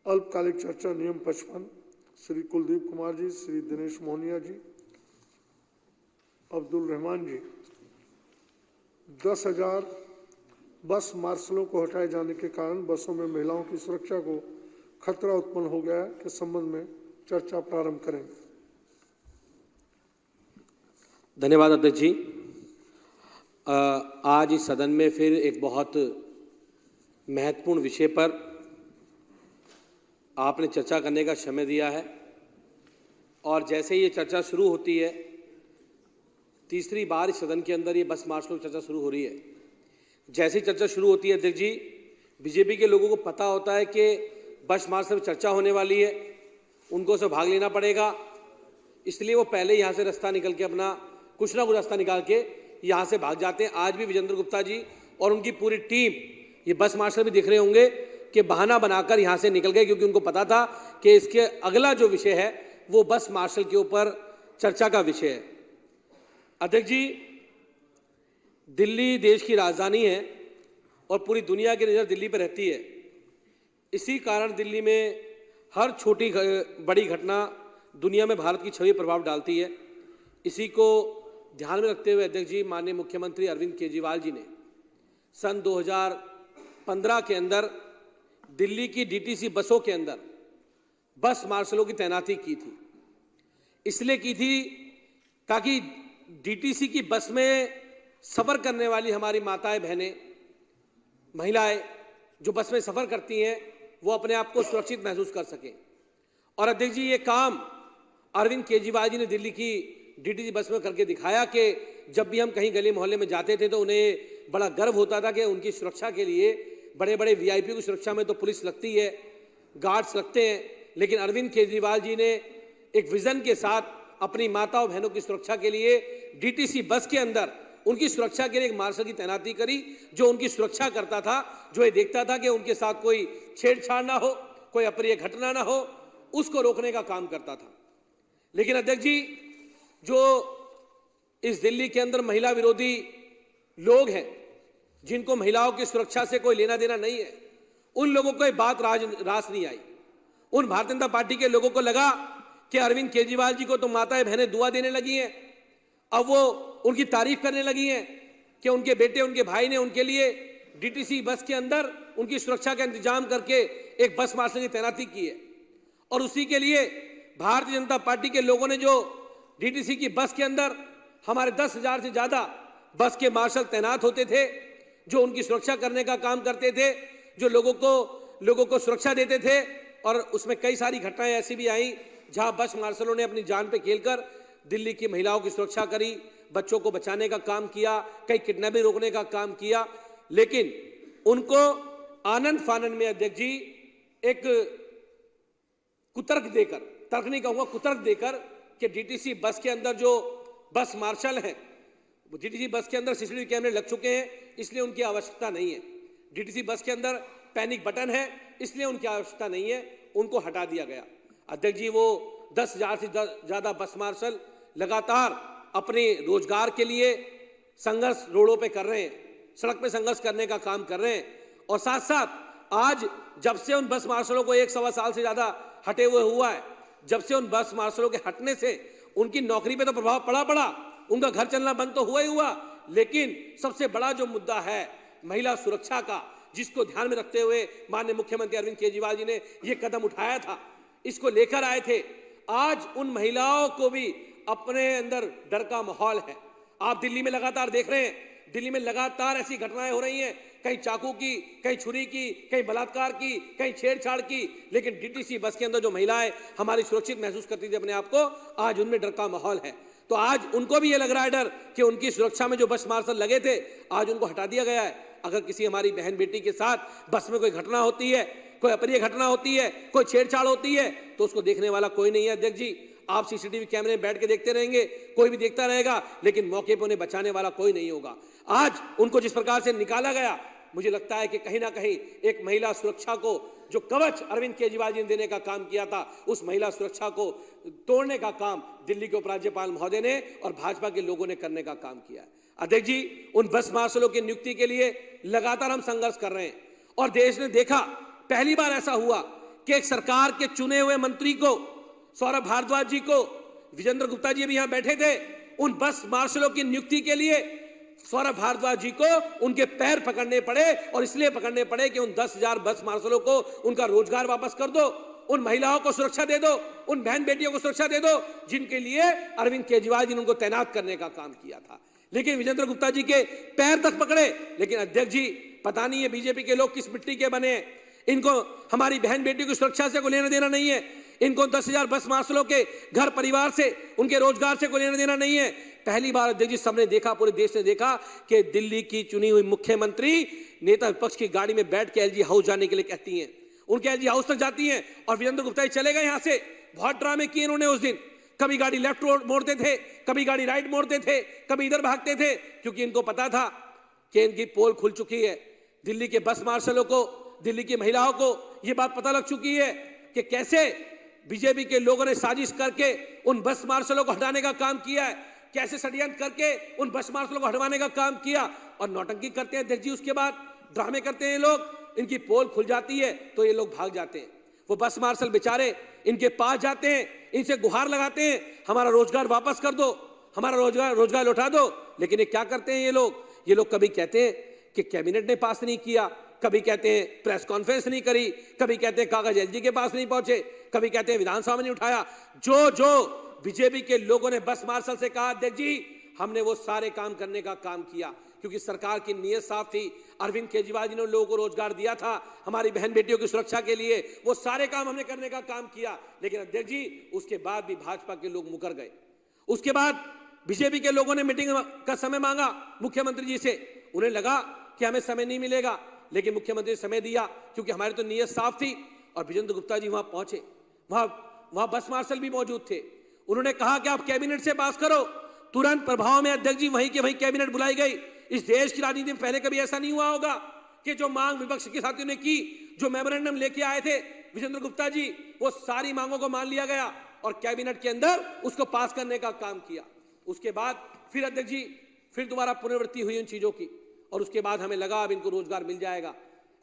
अल्पकालिक चर्चा नियम 55 श्री कुलदीप कुमार जी, श्री दिनेश मोहनिया जी, अब्दुल रहमान जी। 10,000 बस मार्शलों को हटाए जाने के कारण बसों में महिलाओं की सुरक्षा को खतरा उत्पन्न हो गया है के संबंध में चर्चा प्रारंभ करें। धन्यवाद अध्यक्ष जी। आज इस सदन में फिर एक बहुत महत्वपूर्ण विषय पर आपने चर्चा करने का समय दिया है और जैसे ही ये चर्चा शुरू होती है, तीसरी बार इस सदन के अंदर ये बस मार्शलों की चर्चा शुरू हो रही है। जैसे ही चर्चा शुरू होती है अध्यक्ष जी, बीजेपी के लोगों को पता होता है कि बस मार्शल पर चर्चा होने वाली है, उनको उसे भाग लेना पड़ेगा, इसलिए वो पहले यहाँ से रास्ता निकल के अपना कुछ ना कुछ रास्ता निकाल के यहाँ से भाग जाते हैं। आज भी विजेंद्र गुप्ता जी और उनकी पूरी टीम, ये बस मार्शल भी दिख रहे होंगे कि बहाना बनाकर यहाँ से निकल गए, क्योंकि उनको पता था कि इसके अगला जो विषय है वो बस मार्शल के ऊपर चर्चा का विषय है। अध्यक्ष जी, दिल्ली देश की राजधानी है और पूरी दुनिया की नज़र दिल्ली पर रहती है। इसी कारण दिल्ली में हर छोटी बड़ी घटना दुनिया में भारत की छवि प्रभाव डालती है। इसी को ध्यान में रखते हुए अध्यक्ष जी, माननीय मुख्यमंत्री अरविंद केजरीवाल जी ने सन 2015 के अंदर दिल्ली की डीटीसी बसों के अंदर बस मार्शलों की तैनाती की थी। इसलिए की थी ताकि डीटीसी की बस में सफ़र करने वाली हमारी माताएं बहनें, महिलाएं जो बस में सफ़र करती हैं, वो अपने आप को सुरक्षित महसूस कर सकें। और अध्यक्ष जी, ये काम अरविंद केजरीवाल जी ने दिल्ली की डीटीसी बस में करके दिखाया कि जब भी हम कहीं गली मोहल्ले में जाते थे तो उन्हें बड़ा गर्व होता था कि उनकी सुरक्षा के लिए बड़े बड़े वीआईपी की सुरक्षा में तो पुलिस लगती है, गार्ड्स लगते हैं, लेकिन अरविंद केजरीवाल जी ने एक विजन के साथ अपनी माताओं बहनों की सुरक्षा के लिए डीटीसी बस के अंदर उनकी सुरक्षा के लिए एक मार्शल की तैनाती करी, जो उनकी सुरक्षा करता था, जो ये देखता था कि उनके साथ कोई छेड़छाड़ ना हो, कोई अप्रिय घटना ना हो, उसको रोकने का काम करता था। लेकिन अध्यक्ष जी, जो इस दिल्ली के अंदर महिला विरोधी लोग हैं, जिनको महिलाओं की सुरक्षा से कोई लेना देना नहीं है, उन लोगों को ये बात रास नहीं आई। उन भारतीय जनता पार्टी के लोगों को लगा कि अरविंद केजरीवाल जी को तो माताएं बहनें दुआ देने लगी हैं, अब वो उनकी तारीफ करने लगी हैं कि उनके बेटे उनके भाई ने उनके लिए डीटीसी बस के अंदर उनकी सुरक्षा का इंतजाम करके एक बस मार्शल की तैनाती की है। और उसी के लिए भारतीय जनता पार्टी के लोगों ने जो डीटीसी की बस के अंदर हमारे 10,000 से ज़्यादा बस के मार्शल तैनात होते थे, जो उनकी सुरक्षा करने का काम करते थे, जो लोगों को सुरक्षा देते थे। और उसमें कई सारी घटनाएं ऐसी भी आई जहां बस मार्शलों ने अपनी जान पे खेलकर दिल्ली की महिलाओं की सुरक्षा करी, बच्चों को बचाने का काम किया, कई किडनैपिंग रोकने का काम किया। लेकिन उनको आनंद फानन में अध्यक्ष जी एक कुतर्क देकर, तर्क नहीं कहूंगा, कुतर्क देकर कि डीटीसी बस के अंदर जो बस मार्शल हैं, डीटीसी बस के अंदर सीसीटीवी कैमरे लग चुके हैं, इसलिए उनकी आवश्यकता नहीं है। डीटीसी बस के अंदर पैनिक बटन है, इसलिए उनकी आवश्यकता नहीं है, उनको हटा दिया गया। अध्यक्ष जी, वो 10,000 से ज़्यादा बस मार्शल लगातार अपने रोजगार के लिए संघर्ष रोडों पे कर रहे हैं, सड़क पे संघर्ष करने का काम कर रहे हैं। और साथ साथ आज जब से उन बस मार्शलों को 1-1.25 साल से ज़्यादा हटे हुए हुआ है, जब से उन बस मार्शलों के हटने से उनकी नौकरी पे तो प्रभाव पड़ा, उनका घर चलना बंद तो हुआ ही हुआ, लेकिन सबसे बड़ा जो मुद्दा है महिला सुरक्षा का, जिसको ध्यान में रखते हुए माननीय मुख्यमंत्री अरविंद केजरीवाल जी ने ये कदम उठाया था, इसको लेकर आए थे। आज उन महिलाओं को भी अपने अंदर डर का माहौल है। आप दिल्ली में लगातार देख रहे हैं, दिल्ली में लगातार ऐसी घटनाएं हो रही हैं, कहीं चाकू की, कहीं छुरी की, कहीं बलात्कार की, कहीं छेड़छाड़ की। लेकिन डीटीसी बस के अंदर जो महिलाएं हमारी सुरक्षित महसूस करती थी अपने आप को, आज उनमें डर का माहौल है। तो आज उनको भी ये लग रहा है डर कि उनकी सुरक्षा में जो बस मार्शल लगे थे, आज उनको हटा दिया गया है। अगर किसी हमारी बहन बेटी के साथ बस में कोई घटना होती है, कोई अप्रिय घटना होती है, कोई छेड़छाड़ होती है, तो उसको देखने वाला कोई नहीं है। अध्यक्ष जी, आप सीसीटीवी कैमरे में बैठ के देखते रहेंगे, कोई भी देखता रहेगा, लेकिन मौके पर उन्हें बचाने वाला कोई नहीं होगा। आज उनको जिस प्रकार से निकाला गया, मुझे लगता है कि कहीं ना कहीं एक महिला सुरक्षा को जो कवच अरविंद केजरीवाल जी ने देने का काम किया था, उस महिला सुरक्षा को तोड़ने का काम दिल्ली के उपराज्यपाल महोदय ने और भाजपा के लोगों ने करने का काम किया है। अध्यक्ष जी, उन बस मार्शलों की नियुक्ति के लिए लगातार हम संघर्ष कर रहे हैं और देश ने देखा, पहली बार ऐसा हुआ कि एक सरकार के चुने हुए मंत्री को, सौरभ भारद्वाज जी को, विजेंद्र गुप्ता जी भी यहां बैठे थे, उन बस मार्शलों की नियुक्ति के लिए सौरभ भारद्वाज जी को उनके पैर पकड़ने पड़े, और इसलिए पकड़ने पड़े कि उन 10,000 बस मार्शलों को उनका रोजगार वापस कर दो, उन महिलाओं को सुरक्षा दे दो, उन बहन बेटियों को सुरक्षा दे दो जिनके लिए अरविंद केजरीवाल जी ने उनको तैनात करने का काम किया था। लेकिन विजेंद्र गुप्ता जी के पैर तक पकड़े। लेकिन अध्यक्ष जी, पता नहीं है बीजेपी के लोग किस मिट्टी के बने हैं, इनको हमारी बहन बेटियों की सुरक्षा से कोई लेना देना नहीं है, इनको 10,000 बस मार्शलों के घर परिवार से, उनके रोजगार से कोई लेना देना नहीं है। पहली बार अध्यक्ष जी सबने देखा, पूरे देश ने देखा कि दिल्ली की चुनी हुई मुख्यमंत्री नेता विपक्ष की गाड़ी में बैठ के एलजी हाउस जाने के लिए कहती हैं, उनके एलजी हाउस तक जाती हैं, और विजेंद्र गुप्ता जी चले गए यहां से। बहुत ड्रामे किए इन्होंने उस दिन, कभी गाड़ी लेफ्ट मोड़ते थे, कभी गाड़ी राइट मोड़ते थे, कभी इधर भागते थे, क्योंकि इनको पता था कि इनकी पोल खुल चुकी है। दिल्ली के बस मार्शलों को, दिल्ली की महिलाओं को यह बात पता लग चुकी है कि कैसे बीजेपी के लोगों ने साजिश करके उन बस मार्शलों को हटाने का काम किया है, कैसे षड्यंत्र करके उन बस मार्शलों को हटवाने का काम किया। और नौटंकी करते हैं अध्यक्ष जी, उसके बाद ड्रामे करते हैं लोग, इनकी पोल खुल जाती है तो ये लोग भाग जाते हैं। वो बस मार्शल बेचारे इनके पास जाते हैं, इनसे गुहार लगाते हैं, हमारा रोजगार वापस कर दो, हमारा रोजगार लौटा दो। लेकिन ये क्या करते हैं ये लोग कभी कहते हैं कि कैबिनेट ने पास नहीं किया, कभी कहते हैं प्रेस कॉन्फ्रेंस नहीं करी, कभी कहते हैं कागज एलजी के पास नहीं पहुंचे, कभी कहते हैं विधानसभा में नहीं उठाया। जो बीजेपी के लोगों ने बस मार्शल से कहा, अध्यक्ष जी हमने वो सारे काम करने का काम किया, क्योंकि सरकार की नीयत साफ थी। अरविंद केजरीवाल जी ने लोगों को रोजगार दिया था, हमारी बहन बेटियों की सुरक्षा के लिए, वो सारे काम हमने करने का काम किया। लेकिन अध्यक्ष जी उसके बाद भी भाजपा के लोग मुकर गए। उसके बाद बीजेपी के लोगों ने मीटिंग का समय मांगा मुख्यमंत्री जी से, उन्हें लगा कि हमें समय नहीं मिलेगा, लेकिन मुख्यमंत्री ने समय दिया, क्योंकि हमारी तो नीयत साफ थी। और विजेंद्र गुप्ता जी वहां पहुंचे, वहां बस मार्शल भी मौजूद थे। उन्होंने कहा कि आप कैबिनेट से पास करो। तुरंत प्रभाव में अध्यक्ष जी वहीं के वहीं कैबिनेट बुलाई गई। इस देश की राजनीति में पहले कभी ऐसा नहीं हुआ होगा कि जो मांग विपक्ष के साथियों ने की, जो मेमोरेंडम लेके आए थे विजेंद्र गुप्ता जी, वो सारी मांगों को मान लिया गया और कैबिनेट के अंदर उसको पास करने का काम किया। उसके बाद फिर अध्यक्ष जी फिर दोबारा पुनरावृत्ति हुई उन चीजों की, और उसके बाद हमें लगा अब इनको रोजगार मिल जाएगा।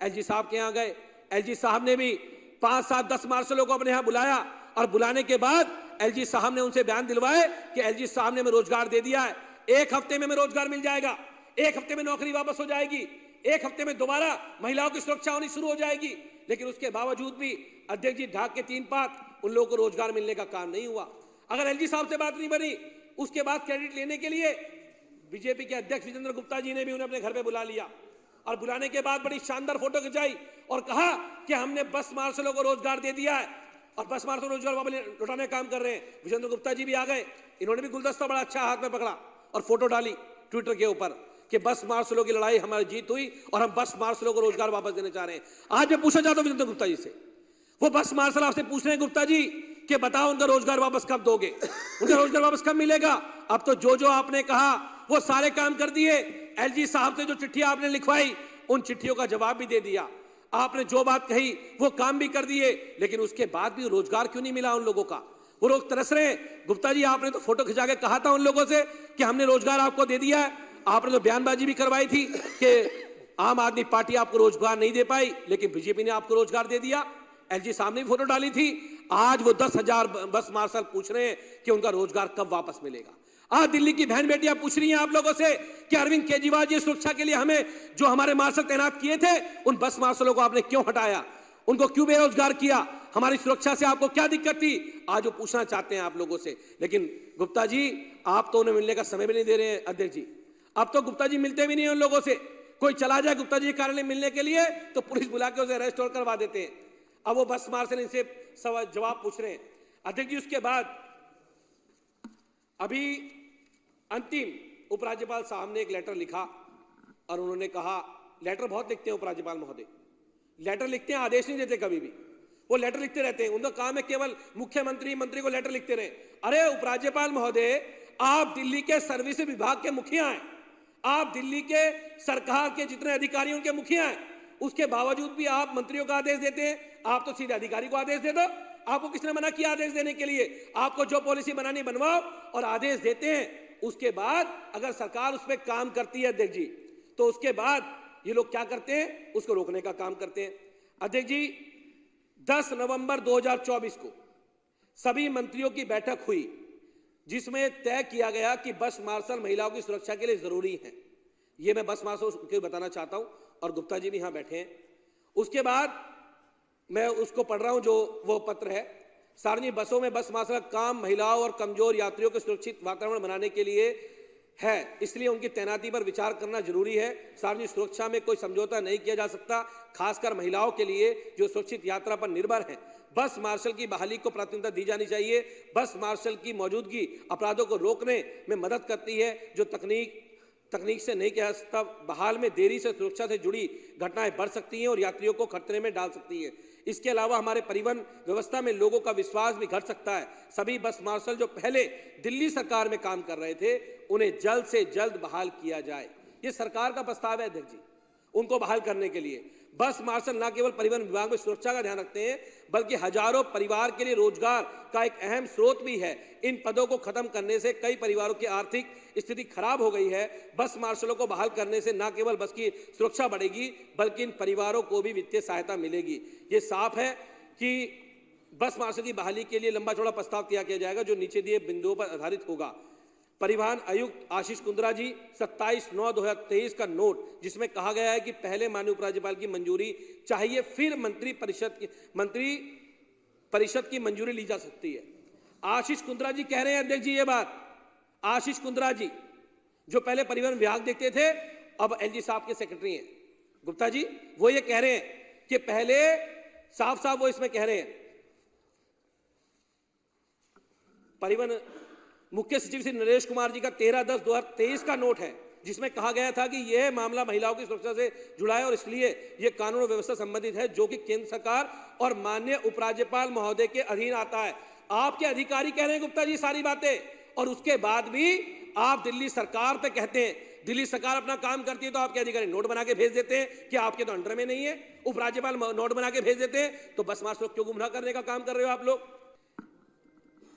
एलजी साहब के यहाँ गए, एलजी साहब ने भी 5, 7, 10 मार्शलों को अपने यहाँ बुलाया, और बुलाने के बाद एलजी साहब ने उनसे बयान दिलवाए कि एलजी साहब ने हमें रोजगार दे दिया है, 1 हफ्ते में हमें रोजगार मिल जाएगा, 1 हफ्ते में नौकरी वापस हो जाएगी, 1 हफ्ते में दोबारा महिलाओं की सुरक्षा होनी शुरू हो जाएगी। लेकिन उसके बावजूद भी अध्यक्ष जी ढाक के 3 पात उन लोगों को रोजगार मिलने का काम नहीं हुआ। अगर एलजी साहब से बात नहीं बनी, उसके बाद क्रेडिट लेने के लिए बीजेपी के अध्यक्ष विजेंद्र गुप्ता जी ने भी उन्हें अपने घर पे बुला लिया, और बुलाने के बाद बड़ी शानदार फोटो खिंचाई और कहा कि हमने बस मार्शलों को रोजगार दे दिया है, और बस मार्शल रोजगार वापस लौटाने का काम कर रहे हैं। विजेंद्र गुप्ता जी भी आ गए, इन्होंने भी गुलदस्ता बड़ा अच्छा हाथ में पकड़ा और फोटो डाली ट्विटर के ऊपर कि बस मार्शलों की लड़ाई हमारी जीत हुई और हम बस मार्शलों को रोजगार वापस देने चाह रहे हैं। आज मैं पूछना चाहता हूं विजेंद्र गुप्ता जी से, वो बस मार्शल आपसे पूछ रहे हैं गुप्ता जी कि बताओ उनका रोजगार वापस कब दोगे, उनका रोजगार वापस कब मिलेगा? अब तो जो आपने कहा वो सारे काम कर दिए। एलजी साहब से जो चिट्ठियां आपने लिखवाई उन चिट्ठियों का जवाब भी दे दिया, आपने जो बात कही वो काम भी कर दिए। लेकिन उसके बाद भी रोजगार क्यों नहीं मिला उन लोगों का? वो लोग तरस रहे हैं। गुप्ता जी आपने तो फोटो खिंचा के कहा था उन लोगों से कि हमने रोजगार आपको दे दिया है, आपने तो बयानबाजी भी करवाई थी कि आम आदमी पार्टी आपको रोजगार नहीं दे पाई, लेकिन बीजेपी ने आपको रोजगार दे दिया। एलजी साहब ने भी फोटो डाली थी। आज वो 10,000 बस मार्शल पूछ रहे हैं कि उनका रोजगार कब वापस मिलेगा। आज दिल्ली की बहन बेटियां पूछ रही हैं आप लोगों से कि अरविंद केजरीवाल जी सुरक्षा के लिए हमें जो हमारे मार्शल तैनात किए थे उन बस मार्शलों को आपने क्यों हटाया, उनको क्यों बेरोजगार किया, हमारी सुरक्षा से आपको क्या दिक्कत थी? आज वो पूछना चाहते हैं आप लोगों से। लेकिन गुप्ता जी आप तो उन्हें मिलने का समय भी नहीं दे रहे हैं अध्यक्ष जी। अब तो गुप्ता जी मिलते भी नहीं उन लोगों से। कोई चला जाए गुप्ता जी के कार्यालय मिलने के लिए तो पुलिस बुला के उसे अरेस्ट और करवा देते हैं। अब वो बस मार्शल इनसे जवाब पूछ रहे हैं अध्यक्ष जी। उसके बाद अभी अंतिम उपराज्यपाल साहब ने एक लेटर लिखा और उन्होंने कहा, लेटर बहुत लिखते हैं उपराज्यपाल महोदय, लेटर लिखते हैं, आदेश नहीं देते कभी भी, वो लेटर लिखते रहते हैं। उनका काम है केवल मुख्यमंत्री मंत्री को लेटर लिखते रहे। अरे उपराज्यपाल महोदय, आप दिल्ली के सर्विस विभाग के मुखिया हैं, आप दिल्ली के सरकार के जितने अधिकारियों के मुखिया हैं, उसके बावजूद भी आप मंत्रियों का आदेश देते हैं। आप तो सीधे अधिकारी को आदेश दे दो। आपको किसने मना किया आदेश देने के लिए? आपको जो पॉलिसी बनानी बनवाओ और आदेश देते हैं। उसके बाद अगर सरकार उस पर काम करती है अध्यक्ष जी, तो उसके बाद ये लोग क्या करते हैं? उसको रोकने का काम करते हैं। अध्यक्ष जी 10 नवंबर 2024 को सभी मंत्रियों की बैठक हुई, जिसमें तय किया गया कि बस मार्शल महिलाओं की सुरक्षा के लिए जरूरी है। ये मैं बस मार्शल को बताना चाहता हूं, और गुप्ता जी भी यहां बैठे हैं। उसके बाद मैं उसको पढ़ रहा हूं, जो वो पत्र है। सार्वजनिक बसों में बस मार्शल का काम महिलाओं और कमजोर यात्रियों के सुरक्षित वातावरण बनाने के लिए है, इसलिए उनकी तैनाती पर विचार करना जरूरी है। सार्वजनिक सुरक्षा में कोई समझौता नहीं किया जा सकता, खासकर महिलाओं के लिए जो सुरक्षित यात्रा पर निर्भर है। बस मार्शल की बहाली को प्राथमिकता दी जानी चाहिए। बस मार्शल की मौजूदगी अपराधों को रोकने में मदद करती है, जो तकनीक से नहीं किया जा सकता। बहाल में देरी से सुरक्षा से जुड़ी घटनाएं बढ़ सकती हैं और यात्रियों को खतरे में डाल सकती है। इसके अलावा हमारे परिवहन व्यवस्था में लोगों का विश्वास भी घट सकता है। सभी बस मार्शल जो पहले दिल्ली सरकार में काम कर रहे थे, उन्हें जल्द से जल्द बहाल किया जाए। ये सरकार का प्रस्ताव है अध्यक्ष जी, उनको बहाल करने के लिए। बस मार्शल न केवल परिवहन विभाग में सुरक्षा का ध्यान रखते हैं, बल्कि हजारों परिवार के लिए रोजगार का एक अहम स्रोत भी है। इन पदों को खत्म करने से कई परिवारों की आर्थिक स्थिति खराब हो गई है। बस मार्शलों को बहाल करने से न केवल बस की सुरक्षा बढ़ेगी, बल्कि इन परिवारों को भी वित्तीय सहायता मिलेगी। ये साफ है कि बस मार्शल की बहाली के लिए लंबा चौड़ा प्रस्ताव तैयार किया जाएगा, जो नीचे दिए बिंदुओं पर आधारित होगा। परिवहन आयुक्त आशीष कुंद्रा जी 27/9/2023 का नोट, जिसमें कहा गया है कि पहले माननीय उपराज्यपाल की मंजूरी चाहिए, फिर मंत्री परिषद की मंजूरी ली जा सकती है। आशीष कुंद्रा जी कह रहे हैं अध्यक्ष जी ये बात। आशीष कुंद्रा जी जो पहले परिवहन विभाग देखते थे, अब एलजी साहब के सेक्रेटरी हैं, गुप्ता जी, वो ये कह रहे हैं कि पहले साफ साफ वो इसमें कह रहे हैं, परिवहन मुख्य सचिव श्री नरेश कुमार जी का 13/10/2023 का नोट है, जिसमें कहा गया था कि यह मामला महिलाओं की सुरक्षा से जुड़ा है और इसलिए यह कानून और व्यवस्था संबंधित है, जो कि केंद्र सरकार और माननीय उपराज्यपाल महोदय के अधीन आता है। आपके अधिकारी कह रहे हैं गुप्ता जी सारी बातें, और उसके बाद भी आप दिल्ली सरकार पे कहते हैं। दिल्ली सरकार अपना काम करती है तो आपके अधिकारी नोट बना के भेज देते हैं कि आपके तो अंडर में नहीं है। उपराज्यपाल नोट बना के भेज देते हैं, तो बस मार्शल क्यों गुमराह करने का काम कर रहे हो आप लोग।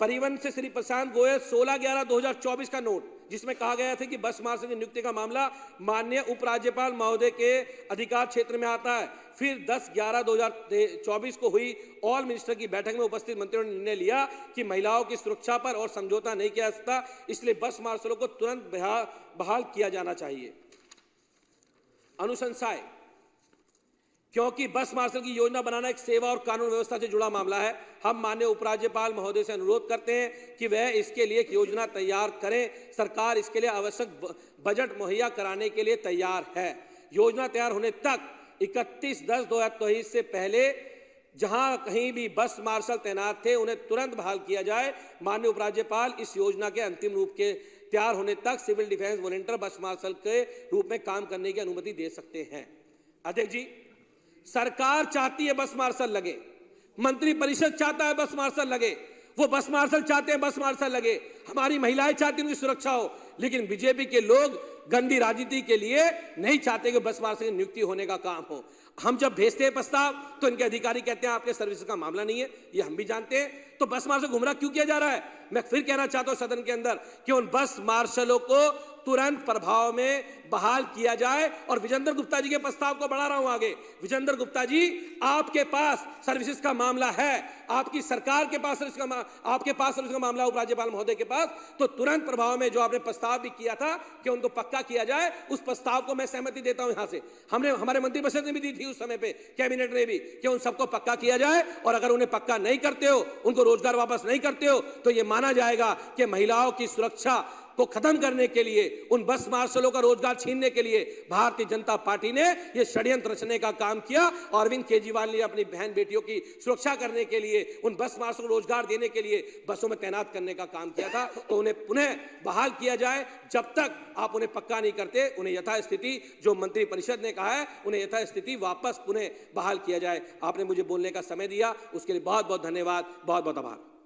परिवहन से श्री प्रशांत गोयल 16/11/2024 का नोट, जिसमें कहा गया था कि बस मार्शल की नियुक्ति का मामला माननीय उपराज्यपाल महोदय के अधिकार क्षेत्र में आता है। फिर 10/11/2024 को हुई ऑल मिनिस्टर की बैठक में उपस्थित मंत्रियों ने निर्णय लिया कि महिलाओं की सुरक्षा पर और समझौता नहीं किया जा सकता, इसलिए बस मार्शलों को तुरंत बहाल किया जाना चाहिए। अनुशंसाएं, क्योंकि बस मार्शल की योजना बनाना एक सेवा और कानून व्यवस्था से जुड़ा मामला है, हम माननीय उपराज्यपाल महोदय से अनुरोध करते हैं कि वह इसके लिए एक योजना तैयार करें। सरकार इसके लिए आवश्यक बजट मुहैया कराने के लिए तैयार है। योजना तैयार होने तक 31/10/2023 से पहले जहां कहीं भी बस मार्शल तैनात थे, उन्हें तुरंत बहाल किया जाए। माननीय उपराज्यपाल इस योजना के अंतिम रूप के तैयार होने तक सिविल डिफेंस वॉलंटियर बस मार्शल के रूप में काम करने की अनुमति दे सकते हैं। अध्यक्ष जी, सरकार चाहती है बस मार्शल लगे, मंत्री परिषद चाहता है बस मार्शल लगे, वो बस मार्शल चाहते हैं बस मार्शल लगे, हमारी महिलाएं चाहती हैं उनकी सुरक्षा हो, लेकिन बीजेपी के लोग गंदी राजनीति के लिए नहीं चाहते कि बस मार्शल की नियुक्ति होने का काम हो। हम जब भेजते हैं प्रस्ताव तो इनके अधिकारी कहते हैं आपके सर्विस का मामला नहीं है, ये हम भी जानते हैं, तो बस मार्शल गुमराह क्यों किया जा रहा है। मैं फिर कहना चाहता हूं सदन के अंदर कि उन बस मार्शलों को तुरंत प्रभाव में बहाल किया जाए। और विजेंद्र गुप्ता जी के प्रस्ताव को बढ़ा रहा हूं आगे। विजेंद्र गुप्ता जी, आपके पास सर्विसेज का मामला है, आपकी सरकार के पास आपके पास सर्विस का मामला उपराज्यपाल महोदय के पास, तो तुरंत प्रभाव में जो आपने प्रस्ताव भी किया था कि उनको पक्का किया जाए, उस प्रस्ताव को मैं सहमति देता हूं। यहां से हमने हमारे मंत्रिपरिषद ने भी दी थी उस समय पे, कैबिनेट ने भी, कि उन सबको पक्का किया जाए। और अगर उन्हें पक्का नहीं करते हो, उनको रोजगार वापस नहीं करते हो, तो यह माना जाएगा कि महिलाओं की सुरक्षा को खत्म करने के लिए, उन बस मार्शलों का रोजगार छीनने के लिए भारतीय जनता पार्टी ने यह षड्यंत्र रचने का काम किया। और अरविंद केजरीवाल ने अपनी बहन बेटियों की सुरक्षा करने के लिए, उन बस मार्शल को रोजगार देने के लिए बसों में तैनात करने का काम किया था। तो उन्हें पुनः बहाल किया जाए। जब तक आप उन्हें पक्का नहीं करते, उन्हें यथास्थिति, जो मंत्री परिषद ने कहा है, उन्हें यथास्थिति वापस पुनः बहाल किया जाए। आपने मुझे बोलने का समय दिया, उसके लिए बहुत बहुत धन्यवाद, बहुत बहुत आभार।